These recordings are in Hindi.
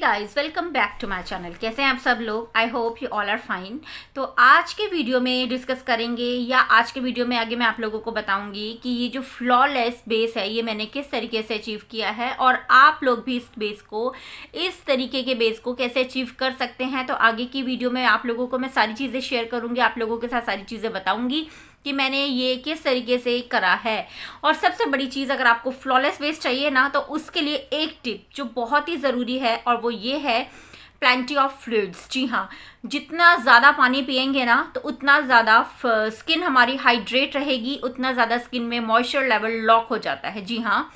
Guys, welcome back to my channel. कैसे हैं आप सब लोग? I hope you all are fine. तो आज के वीडियो में डिस्कस करेंगे या आज के वीडियो में आगे मैं आप लोगों को बताऊंगी कि ये जो फ्लॉलेस बेस है ये मैंने किस तरीके से अचीव किया है और आप लोग भी इस तरीके के बेस को कैसे अचीव कर सकते हैं। तो आगे की वीडियो में आप लोगों को मैं सारी चीज़ें शेयर करूँगी, आप लोगों के साथ सारी चीज़ें बताऊँगी कि मैंने ये किस तरीके से करा है। और सबसे बड़ी चीज़, अगर आपको फ्लॉलेस बेस चाहिए ना तो उसके लिए एक टिप जो बहुत ही ज़रूरी है और वो ये है प्लेंटी ऑफ फ्लूइड्स। जी हाँ, जितना ज़्यादा पानी पियेंगे ना तो उतना ज़्यादा स्किन हमारी हाइड्रेट रहेगी, उतना ज़्यादा स्किन में मॉइस्चर लेवल लॉक हो जाता है। जी हाँ,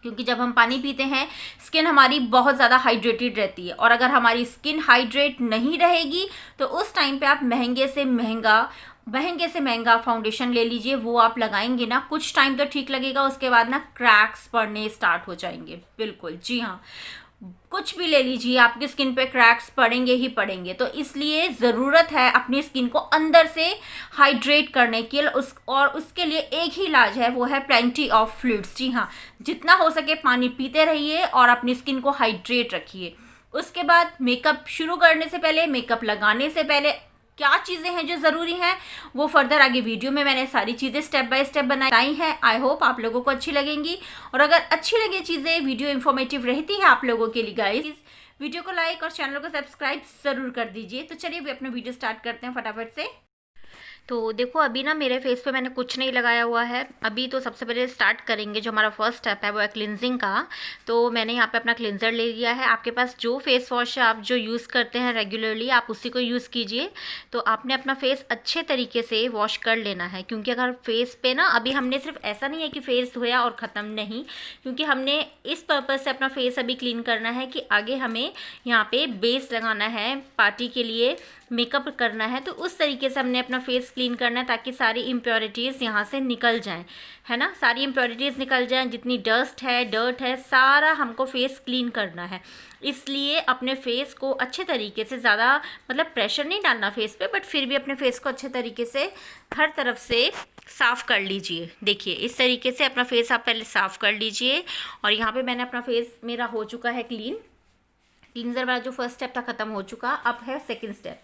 क्योंकि जब हम पानी पीते हैं स्किन हमारी बहुत ज़्यादा हाइड्रेटेड रहती है और अगर हमारी स्किन हाइड्रेट नहीं रहेगी तो उस टाइम पे आप महंगे से महंगा फाउंडेशन ले लीजिए, वो आप लगाएंगे ना कुछ टाइम तो ठीक लगेगा, उसके बाद ना क्रैक्स पड़ने स्टार्ट हो जाएंगे। बिल्कुल, जी हाँ, कुछ भी ले लीजिए आपकी स्किन पे क्रैक्स पड़ेंगे ही पड़ेंगे। तो इसलिए ज़रूरत है अपनी स्किन को अंदर से हाइड्रेट करने की और उसके लिए एक ही इलाज है, वो है प्लेंटी ऑफ फ्लूइड्स। जी हाँ, जितना हो सके पानी पीते रहिए और अपनी स्किन को हाइड्रेट रखिए। उसके बाद मेकअप शुरू करने से पहले, मेकअप लगाने से पहले क्या चीज़ें हैं जो ज़रूरी हैं वो फर्दर आगे वीडियो में मैंने सारी चीज़ें स्टेप बाय स्टेप बनाई हैं। आई होप आप लोगों को अच्छी लगेंगी और अगर अच्छी लगे चीज़ें, वीडियो इन्फॉर्मेटिव रहती है आप लोगों के लिए गाइस, वीडियो को लाइक और चैनल को सब्सक्राइब ज़रूर कर दीजिए। तो चलिए अभी अपना वीडियो स्टार्ट करते हैं फटाफट से। तो देखो अभी ना मेरे फेस पे मैंने कुछ नहीं लगाया हुआ है। अभी तो सबसे पहले स्टार्ट करेंगे, जो हमारा फर्स्ट स्टेप है वो है क्लिनजिंग का। तो मैंने यहाँ पे अपना क्लिनजर ले लिया है। आपके पास जो फेस वॉश आप जो यूज़ करते हैं रेगुलरली आप उसी को यूज़ कीजिए। तो आपने अपना फेस अच्छे तरीके से वॉश कर लेना है, क्योंकि अगर फेस पे ना अभी हमने सिर्फ ऐसा नहीं है कि फेस धोया और ख़त्म, नहीं, क्योंकि हमने इस पर्पज़ से अपना फेस अभी क्लीन करना है कि आगे हमें यहाँ पे बेस लगाना है, पार्टी के लिए मेकअप करना है। तो उस तरीके से हमने अपना फेस क्लीन करना है ताकि सारी इम्प्योरिटीज़ यहाँ से निकल जाएं, है ना, सारी इम्प्योरिटीज़ निकल जाएं, जितनी डस्ट है, डर्ट है, सारा हमको फेस क्लीन करना है। इसलिए अपने फेस को अच्छे तरीके से, ज़्यादा मतलब प्रेशर नहीं डालना फेस पे, बट फिर भी अपने फेस को अच्छे तरीके से हर तरफ से साफ़ कर लीजिए। देखिए इस तरीके से अपना फेस आप पहले साफ़ कर लीजिए। और यहाँ पे मैंने अपना फेस मेरा हो चुका है क्लीन। क्लींजर वाला जो फर्स्ट स्टेप था ख़त्म हो चुका, अब है सेकंड स्टेप।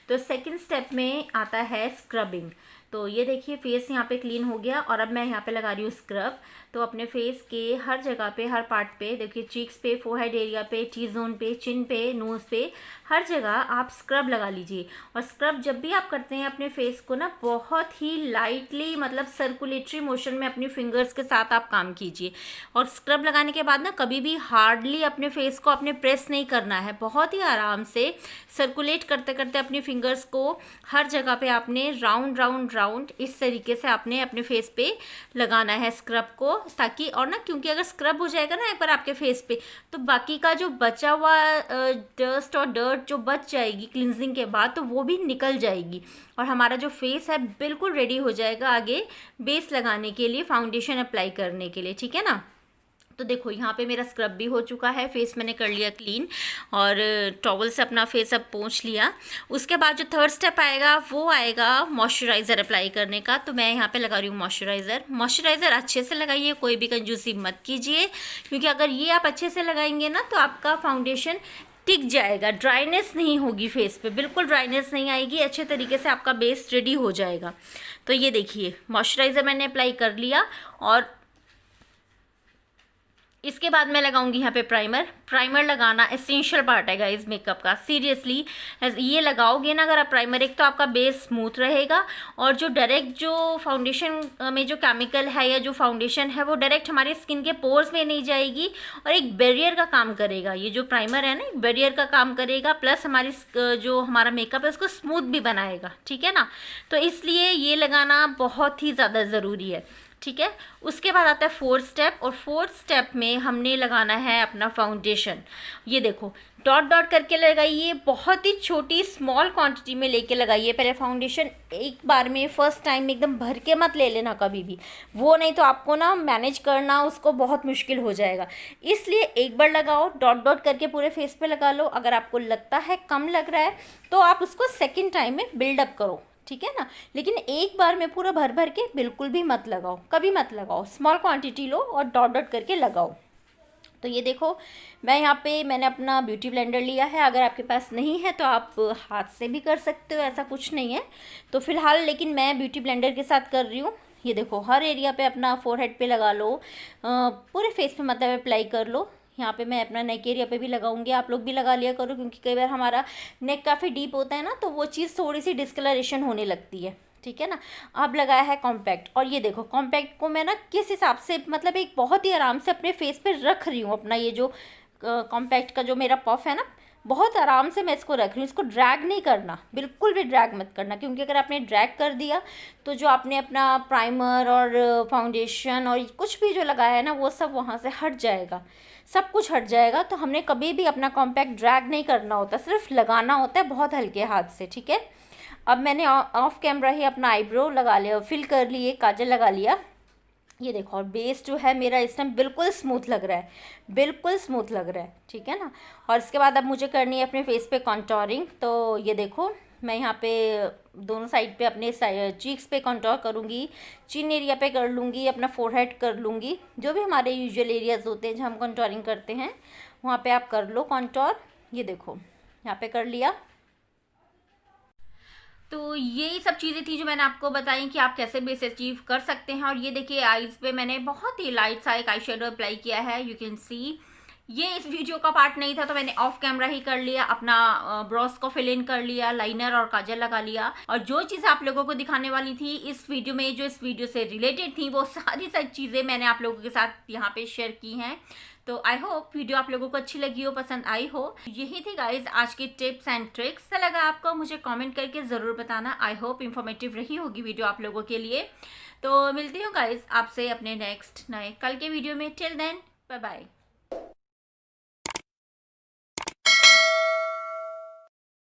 तो सेकंड स्टेप में आता है स्क्रबिंग। तो ये देखिए फेस यहाँ पे क्लीन हो गया और अब मैं यहाँ पे लगा रही हूँ स्क्रब। तो अपने फेस के हर जगह पे, हर पार्ट पे, देखिए चीक्स पे, फोरहेड एरिया पे, टी जोन पे, चिन पे, नोज़ पे, हर जगह आप स्क्रब लगा लीजिए। और स्क्रब जब भी आप करते हैं अपने फेस को ना बहुत ही लाइटली, मतलब सर्कुलेटरी मोशन में अपनी फिंगर्स के साथ आप काम कीजिए। और स्क्रब लगाने के बाद ना कभी भी हार्डली अपने फेस को अपने प्रेस नहीं करना है, बहुत ही आराम से सर्कुलेट करते करते अपनी फिंगर्स को हर जगह पे आपने राउंड राउंड राउंड इस तरीके से आपने अपने फेस पे लगाना है स्क्रब को, ताकि, और ना क्योंकि अगर स्क्रब हो जाएगा ना एक बार आपके फेस पे तो बाकी का जो बचा हुआ डस्ट और डर्ट जो बच जाएगी क्लिनजिंग के बाद तो वो भी निकल जाएगी और हमारा जो फेस है बिल्कुल रेडी हो जाएगा आगे बेस लगाने के लिए, फाउंडेशन अप्लाई करने के लिए, ठीक है ना। तो देखो यहाँ पे मेरा स्क्रब भी हो चुका है, फेस मैंने कर लिया क्लीन और टॉवल से अपना फेस अब पोंछ लिया। उसके बाद जो थर्ड स्टेप आएगा वो आएगा मॉइस्चराइज़र अप्लाई करने का। तो मैं यहाँ पे लगा रही हूँ मॉइस्चराइज़र अच्छे से लगाइए, कोई भी कंजूसी मत कीजिए, क्योंकि अगर ये आप अच्छे से लगाएंगे ना तो आपका फाउंडेशन टिक जाएगा, ड्राइनेस नहीं होगी फेस पे, बिल्कुल ड्राइनेस नहीं आएगी, अच्छे तरीके से आपका बेस रेडी हो जाएगा। तो ये देखिए मॉइस्चराइज़र मैंने अप्लाई कर लिया और इसके बाद मैं लगाऊंगी यहाँ पे प्राइमर लगाना एसेंशियल पार्ट है गाइस मेकअप का, सीरियसली। ये लगाओगे ना अगर आप प्राइमर, एक तो आपका बेस स्मूथ रहेगा और जो डायरेक्ट जो फाउंडेशन में जो केमिकल है या जो फाउंडेशन है वो डायरेक्ट हमारी स्किन के पोर्स में नहीं जाएगी और एक बैरियर का काम करेगा। ये जो प्राइमर है ना एक बैरियर का काम करेगा, प्लस हमारी जो हमारा मेकअप है उसको स्मूथ भी बनाएगा, ठीक है ना। तो इसलिए ये लगाना बहुत ही ज़्यादा ज़रूरी है, ठीक है। उसके बाद आता है फोर्थ स्टेप और फोर्थ स्टेप में हमने लगाना है अपना फाउंडेशन। ये देखो डॉट डॉट करके लगाइए, बहुत ही छोटी स्मॉल क्वांटिटी में लेके लगाइए पहले फाउंडेशन। एक बार में फर्स्ट टाइम में एकदम भर के मत ले लेना कभी भी, वो नहीं तो आपको ना मैनेज करना उसको बहुत मुश्किल हो जाएगा। इसलिए एक बार लगाओ, डॉट डॉट करके पूरे फेस पे लगा लो। अगर आपको लगता है कम लग रहा है तो आप उसको सेकेंड टाइम में बिल्डअप करो, ठीक है ना। लेकिन एक बार में पूरा भर भर के बिल्कुल भी मत लगाओ, कभी मत लगाओ, स्मॉल क्वांटिटी लो और डॉट डॉट करके लगाओ। तो ये देखो, मैंने अपना ब्यूटी ब्लेंडर लिया है। अगर आपके पास नहीं है तो आप हाथ से भी कर सकते हो, ऐसा कुछ नहीं है। तो फिलहाल लेकिन मैं ब्यूटी ब्लेंडर के साथ कर रही हूँ। ये देखो, हर एरिया पे अपना फोरहेड पे लगा लो, पूरे फेस पे मतलब अप्लाई कर लो। यहाँ पे मैं अपना नेक एरिया पे भी लगाऊंगी, आप लोग भी लगा लिया करो, क्योंकि कई बार हमारा नेक काफ़ी डीप होता है ना, तो वो चीज़ थोड़ी सी डिस्कलरेशन होने लगती है। ठीक है ना। अब लगाया है कॉम्पैक्ट, और ये देखो कॉम्पैक्ट को मैं ना किस हिसाब से, मतलब एक बहुत ही आराम से अपने फेस पे रख रही हूँ। अपना ये जो कॉम्पैक्ट का जो मेरा पफ है ना, बहुत आराम से मैं इसको रख रही हूँ। इसको ड्रैग नहीं करना, बिल्कुल भी ड्रैग मत करना, क्योंकि अगर आपने ड्रैग कर दिया तो जो आपने अपना प्राइमर और फाउंडेशन और कुछ भी जो लगाया है ना, वो सब वहाँ से हट जाएगा, सब कुछ हट जाएगा। तो हमने कभी भी अपना कॉम्पैक्ट ड्रैग नहीं करना होता, सिर्फ लगाना होता है बहुत हल्के हाथ से। ठीक है। अब मैंने ऑफ कैमरा ही अपना आईब्रो लगा लिया, फिल कर लिए, काजल लगा लिया। ये देखो, और बेस जो है मेरा इस टाइम बिल्कुल स्मूथ लग रहा है, बिल्कुल स्मूथ लग रहा है। ठीक है ना। और इसके बाद अब मुझे करनी है अपने फेस पे कॉन्टोरिंग। तो ये देखो, मैं यहाँ पे दोनों साइड पे अपने चीक्स पे कॉन्टोर करूँगी, चिन एरिया पे कर लूँगी, अपना फोरहेड कर लूँगी। जो भी हमारे यूजुअल एरियाज़ होते हैं जहाँ हम कॉन्टोरिंग करते हैं, वहाँ पे आप कर लो कॉन्टोर। ये देखो, यहाँ पे कर लिया। तो यही सब चीज़ें थी जो मैंने आपको बताई कि आप कैसे बेस अचीव कर सकते हैं। और ये देखिए, आईज पे मैंने बहुत ही लाइट सा एक आई शेडो अप्लाई किया है, यू कैन सी। ये इस वीडियो का पार्ट नहीं था, तो मैंने ऑफ कैमरा ही कर लिया, अपना ब्रोस को फिल इन कर लिया, लाइनर और काजल लगा लिया। और जो चीज़ें आप लोगों को दिखाने वाली थी इस वीडियो में, जो इस वीडियो से रिलेटेड थी, वो सारी चीज़ें मैंने आप लोगों के साथ यहाँ पे शेयर की हैं। तो आई होप वीडियो आप लोगों को अच्छी लगी हो, पसंद आई हो। यही थी गाइज आज की टिप्स एंड ट्रिक्स। कैसा लगा आपको मुझे कमेंट करके ज़रूर बताना। आई होप इंफॉर्मेटिव रही होगी वीडियो आप लोगों के लिए। तो मिलती हूँ गाइज आपसे अपने नेक्स्ट नए कल के वीडियो में। Till then, bye bye.